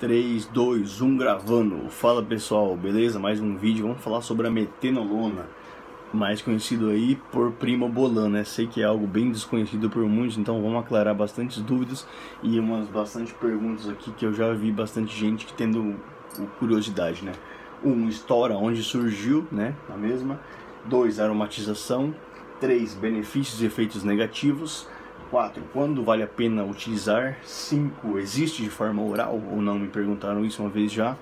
3, 2, 1 gravando. Fala pessoal, beleza? Mais um vídeo. Vamos falar sobre a metenolona, mais conhecido aí por Primobolan, né? Sei que é algo bem desconhecido por muitos, então vamos aclarar bastantes dúvidas e bastante perguntas aqui que eu já vi bastante gente que tendo curiosidade, né? 1, história, onde surgiu, né? A mesma. 2, aromatização. 3, benefícios e efeitos negativos. 4, quando vale a pena utilizar. 5, existe de forma oral ou não? Me perguntaram isso uma vez já.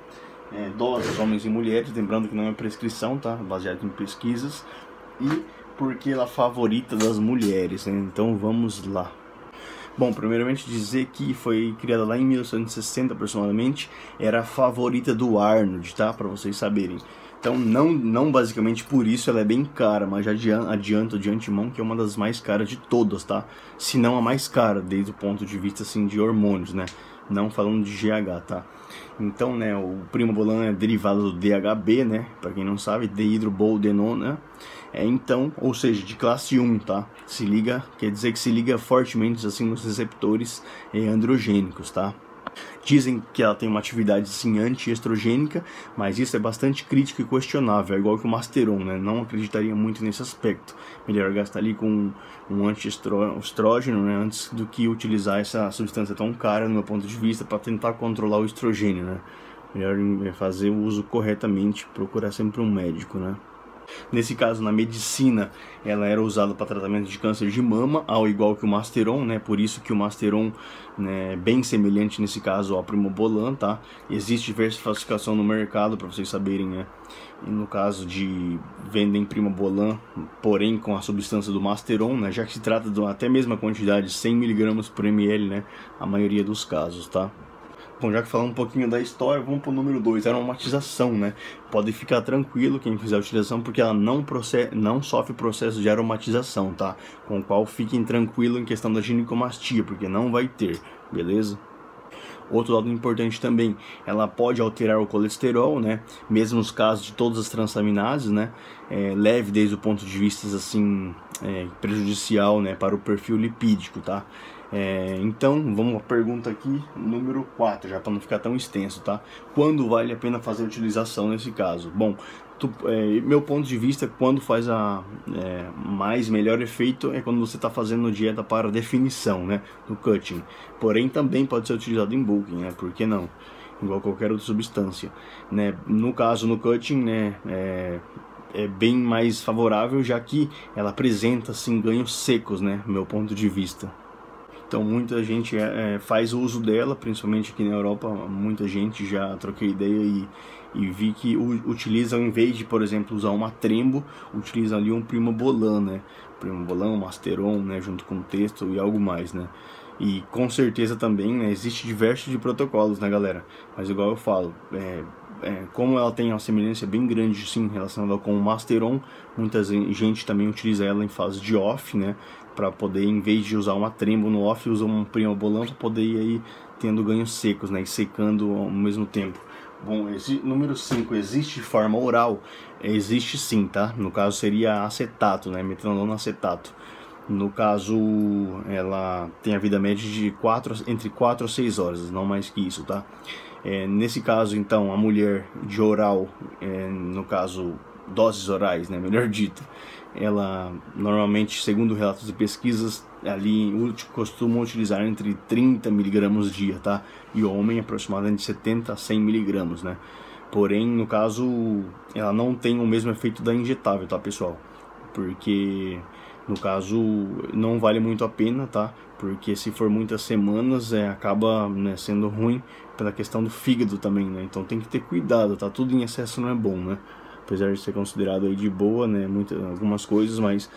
Doses, homens e mulheres, lembrando que não é prescrição, tá? Baseado em pesquisas. E porque ela é favorita das mulheres, né? Então vamos lá. Bom, primeiramente dizer que foi criada lá em 1960 aproximadamente, era a favorita do Arnold, tá? Para vocês saberem. Então não basicamente por isso ela é bem cara, mas já adianto de antemão que é uma das mais caras de todas, tá? Se não a mais cara, desde o ponto de vista assim de hormônios, né? Não falando de GH, tá? Então, né, o Primobolan é derivado do DHB, né? Para quem não sabe, dehidroboldenona. Então, ou seja, de classe 1, tá? Se liga, quer dizer que se liga fortemente assim nos receptores androgênicos, tá? Dizem que ela tem uma atividade assim antiestrogênica, mas isso é bastante crítico e questionável, é igual que o Masteron, né? Não acreditaria muito nesse aspecto. Melhor gastar ali com um antiestrógeno, né? Antes do que utilizar essa substância tão cara, no meu ponto de vista, para tentar controlar o estrogênio, né? Melhor fazer o uso corretamente, procurar sempre um médico, né? Nesse caso, na medicina, ela era usada para tratamento de câncer de mama, ao igual que o Masteron, né? Por isso que o Masteron, né, é bem semelhante nesse caso ao Primobolan, tá? Existe diversa falsificação no mercado, para vocês saberem, né? E no caso de vendem Primobolan, porém com a substância do Masteron, né? Já que se trata de até mesma quantidade, 100 mg por ml, né? A maioria dos casos, tá? Bom, já que falamos um pouquinho da história, vamos para o número 2, aromatização, né? Pode ficar tranquilo quem fizer a utilização, porque ela não sofre processo de aromatização, tá? Com o qual fiquem tranquilo em questão da ginecomastia, porque não vai ter, beleza? Outro dado importante também, ela pode alterar o colesterol, né? Mesmo nos casos de todas as transaminases, né? Leve desde o ponto de vista assim prejudicial, né? Para o perfil lipídico, tá? Então, vamos à pergunta aqui, número 4, já para não ficar tão extenso, tá? Quando vale a pena fazer a utilização nesse caso? Bom, meu ponto de vista, quando faz melhor efeito é quando você está fazendo dieta para definição, né? No cutting. Porém, também pode ser utilizado em bulking, né? Por que não? Igual qualquer outra substância, né? No caso, no cutting, né? É bem mais favorável, já que ela apresenta assim ganhos secos, né? Meu ponto de vista. Então muita gente faz uso dela, principalmente aqui na Europa, muita gente já troquei ideia e vi que utilizam, em vez de, por exemplo, usar uma Trembo, utilizam ali um Primobolan, né? Primobolan, Masteron, né? Junto com o texto e algo mais, né? E com certeza também, né, existe diversos de protocolos, né, galera? Mas igual eu falo, como ela tem uma semelhança bem grande, sim, relacionada com o Masteron, muita gente também utiliza ela em fase de off, né? Para poder, em vez de usar uma Trembo no off, usa um Primobolan para poder ir aí tendo ganhos secos, né? E secando ao mesmo tempo. Bom, número 5, existe de forma oral? Existe sim, tá? No caso seria acetato, né? Metenolona acetato. No caso, ela tem a vida média de entre 4 a 6 horas, não mais que isso, tá? Nesse caso, então, a mulher de oral, no caso, doses orais, né, melhor dito, ela normalmente, segundo relatos de pesquisas, ali costumam utilizar entre 30 mg dia, tá? E o homem aproximadamente 70 a 100 mg, né? Porém, no caso, ela não tem o mesmo efeito da injetável, tá, pessoal? Porque no caso não vale muito a pena, tá? Porque se for muitas semanas acaba, né, sendo ruim pela questão do fígado também, né? Então tem que ter cuidado, tá? Tudo em excesso não é bom, né? Apesar de ser considerado aí de boa, né? Algumas coisas, mas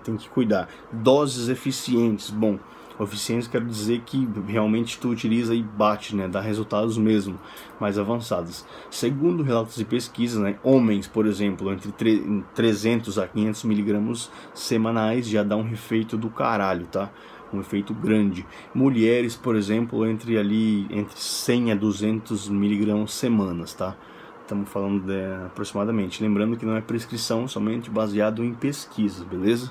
tem que cuidar. Doses eficientes, bom, eficientes quero dizer que realmente tu utiliza e bate, né? Dá resultados mesmo mais avançados. Segundo relatos de pesquisa, né? Homens, por exemplo, entre 300 a 500 mg semanais já dá um efeito do caralho, tá? Um efeito grande. Mulheres, por exemplo, entre 100 a 200 mg semanas, tá? Estamos falando aproximadamente. Lembrando que não é prescrição, somente baseado em pesquisas, beleza?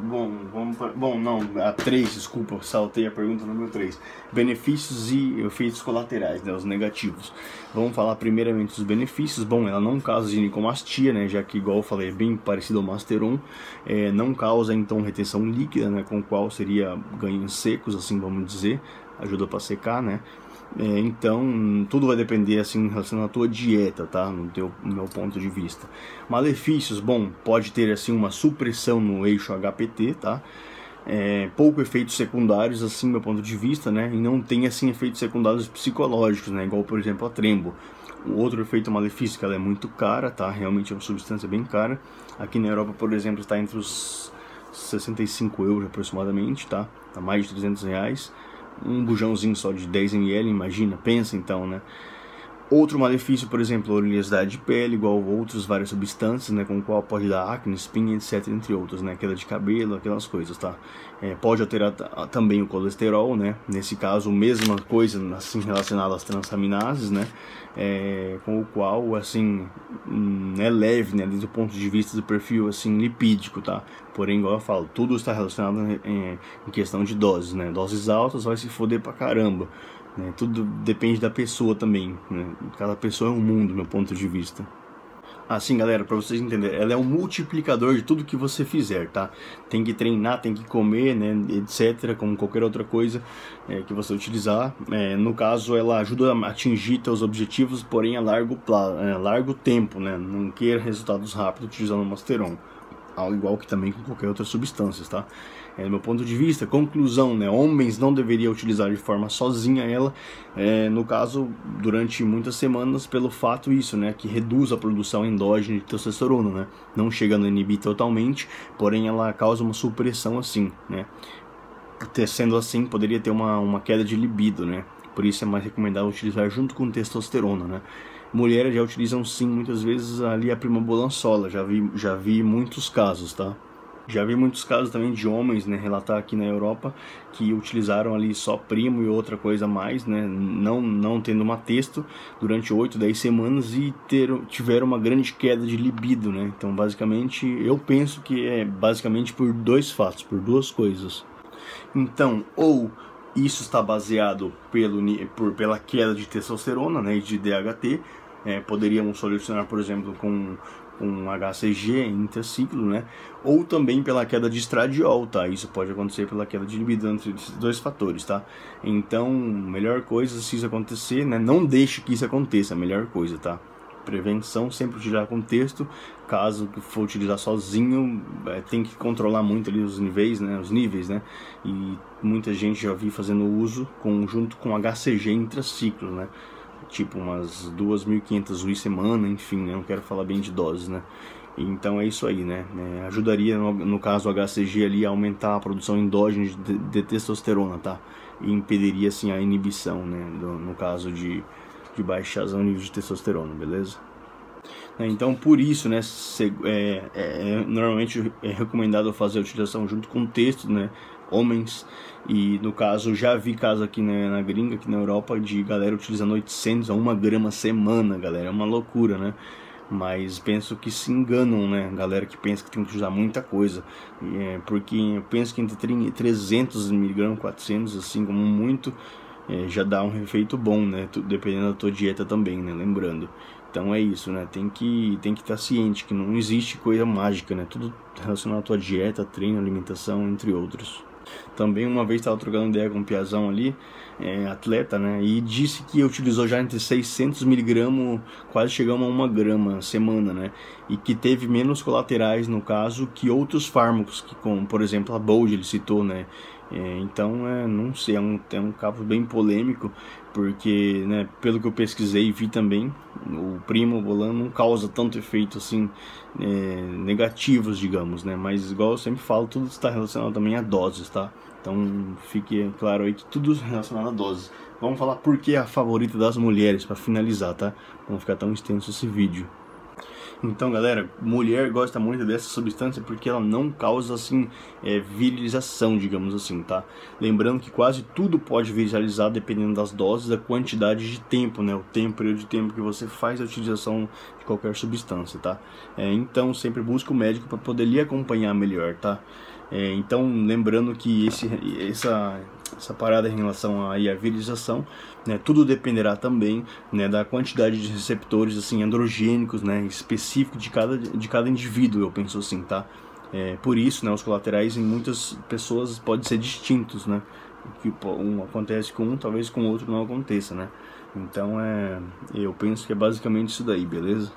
Não, a 3, desculpa, saltei a pergunta número 3. Benefícios e efeitos colaterais, né, os negativos. Vamos falar primeiramente dos benefícios. Bom, ela não causa ginecomastia, né, já que, igual eu falei, é bem parecido ao Masteron. Não causa, então, retenção líquida, né, com o qual seria ganhos secos, assim vamos dizer. Ajuda para secar, né. Então, tudo vai depender, assim, em relação à tua dieta, tá? No meu ponto de vista. Malefícios, bom, pode ter, assim, uma supressão no eixo HPT, tá? Pouco efeitos secundários, assim, do meu ponto de vista, né? E não tem, assim, efeitos secundários psicológicos, né? Igual, por exemplo, a Trembo. O outro efeito malefício, que ela é muito cara, tá? Realmente é uma substância bem cara. Aqui na Europa, por exemplo, está entre os 65 euros aproximadamente, tá? Tá mais de 300 reais. Um bujãozinho só de 10 ml, imagina, pensa então, né? Outro malefício, por exemplo, a oleosidade de pele, igual outras várias substâncias, né, com o qual pode dar acne, espinha, etc, entre outros, né, queda de cabelo, aquelas coisas, tá? Pode alterar também o colesterol, né, nesse caso, mesma coisa, assim, relacionada às transaminases, né, com o qual, assim, é leve, né, desde o ponto de vista do perfil, assim, lipídico, tá? Porém, igual eu falo, tudo está relacionado em questão de doses, né, doses altas vai se foder pra caramba. Tudo depende da pessoa também, né? Cada pessoa é um mundo, do meu ponto de vista. Assim, galera, para vocês entenderem, ela é um multiplicador de tudo que você fizer, tá? Tem que treinar, tem que comer, né, etc, como qualquer outra coisa que você utilizar. No caso, ela ajuda a atingir teus objetivos, porém a largo tempo, né? Não queira resultados rápidos utilizando o Masteron. Ao igual que também com qualquer outra substância, tá? Do meu ponto de vista, conclusão, né? Homens não deveriam utilizar de forma sozinha ela, no caso, durante muitas semanas, pelo fato isso, né? Que reduz a produção endógena de testosterona, né? Não chegando a inibir totalmente, porém ela causa uma supressão assim, né? Sendo assim, poderia ter uma queda de libido, né? Por isso é mais recomendável utilizar junto com testosterona, né? Mulheres já utilizam sim, muitas vezes, ali a primobolançola, já vi muitos casos, tá? Já vi muitos casos também de homens, né, relatar aqui na Europa, que utilizaram ali só primo e outra coisa a mais, né, não tendo uma testo durante 8, 10 semanas e tiveram uma grande queda de libido, né? Então, basicamente, eu penso que é basicamente por dois fatos, por duas coisas. Então, ou isso está baseado pela queda de testosterona, né, e de DHT. Poderíamos solucionar, por exemplo, com HCG intraciclo, né, ou também pela queda de estradiol, tá? Isso pode acontecer pela queda de libido entre esses dois fatores, tá? Então, melhor coisa se isso acontecer, né, não deixe que isso aconteça, a melhor coisa, tá? Prevenção, sempre utilizar contexto. Caso for utilizar sozinho, tem que controlar muito ali os níveis, né? E muita gente já vi fazendo uso junto com HCG intraciclo, né? Tipo umas 2.500 UI semana, enfim, né? Não quero falar bem de doses, né? Então é isso aí, né? Ajudaria, no caso o HCG ali, a aumentar a produção endógena de testosterona, tá? E impediria, assim, a inibição, né? No caso de baixar o nível de testosterona, beleza? Então, por isso, né, normalmente é recomendado fazer a utilização junto com texto, né, homens, e no caso, já vi casos aqui na gringa, aqui na Europa, de galera utilizando 800 a 1 grama semana, galera, é uma loucura, né? Mas penso que se enganam, né, galera que pensa que tem que usar muita coisa, porque eu penso que entre 300 mg, 400, assim, como muito, já dá um efeito bom, né, dependendo da tua dieta também, né, lembrando. Então é isso, né, tem que estar ciente que não existe coisa mágica, né, tudo relacionado à tua dieta, treino, alimentação, entre outros. Também uma vez estava trocando ideia com um piazão ali, atleta, né, e disse que utilizou já entre 600 mg, quase chegamos a 1 grama semana, né, e que teve menos colaterais no caso que outros fármacos, que como por exemplo a Bold ele citou, né. Então, não sei, é um caso bem polêmico, porque, né, pelo que eu pesquisei e vi também, o primobolan não causa tanto efeito assim, negativos, digamos, né, mas igual eu sempre falo, tudo está relacionado também a doses, tá? Então, fique claro aí que tudo relacionado a doses. Vamos falar por que é a favorita das mulheres, para finalizar, tá? Não ficar tão extenso esse vídeo. Então, galera, mulher gosta muito dessa substância porque ela não causa, assim, virilização, digamos assim, tá? Lembrando que quase tudo pode virilizar dependendo das doses, da quantidade de tempo, né? O período de tempo que você faz a utilização de qualquer substância, tá? Então, sempre busque o médico para poder lhe acompanhar melhor, tá? Então, lembrando que essa parada em relação à virização, né, tudo dependerá também, né, da quantidade de receptores assim androgênicos, né, específico de cada indivíduo, eu penso assim, tá? Por isso, né, os colaterais em muitas pessoas podem ser distintos, né? Que um acontece com um, talvez com o outro não aconteça, né? Então eu penso que é basicamente isso daí, beleza?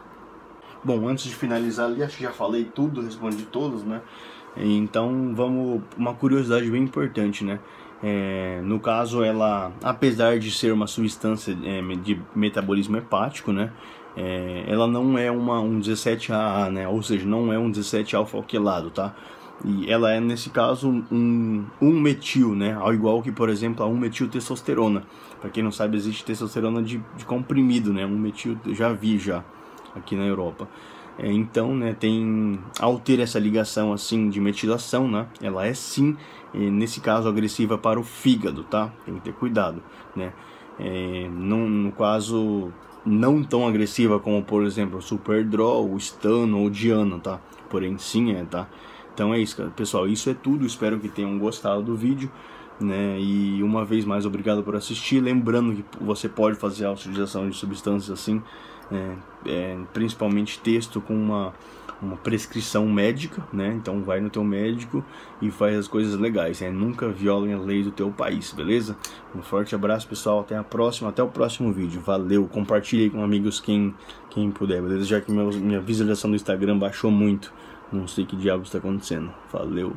Bom, antes de finalizar ali, acho que já falei tudo, respondi todos, né? Então uma curiosidade bem importante, né? No caso, ela, apesar de ser uma substância de metabolismo hepático, né? Ela não é um 17AA, né? Ou seja, não é um 17-alfa-alquilado, tá? E ela é, nesse caso, um metil, né? Ao igual que, por exemplo, a 1-metiltestosterona. Para quem não sabe, existe testosterona de comprimido, né? 1-metil, já vi aqui na Europa. Então, né, ao ter essa ligação assim de metilação, né? Ela é sim, nesse caso, agressiva para o fígado, tá? Tem que ter cuidado, né? No caso, não tão agressiva como, por exemplo, o Superdrol, o Stano ou o Diano, tá? Porém, sim, tá? Então é isso, pessoal, isso é tudo, espero que tenham gostado do vídeo, né? E uma vez mais, obrigado por assistir, lembrando que você pode fazer a utilização de substâncias assim, principalmente texto com uma prescrição médica, né? Então vai no teu médico e faz as coisas legais, né? Nunca violem a lei do teu país, beleza? Um forte abraço, pessoal, até a próxima, até o próximo vídeo, valeu, compartilhe aí com amigos quem puder, beleza? Já que minha visualização do Instagram baixou muito, não sei que diabo está acontecendo, valeu.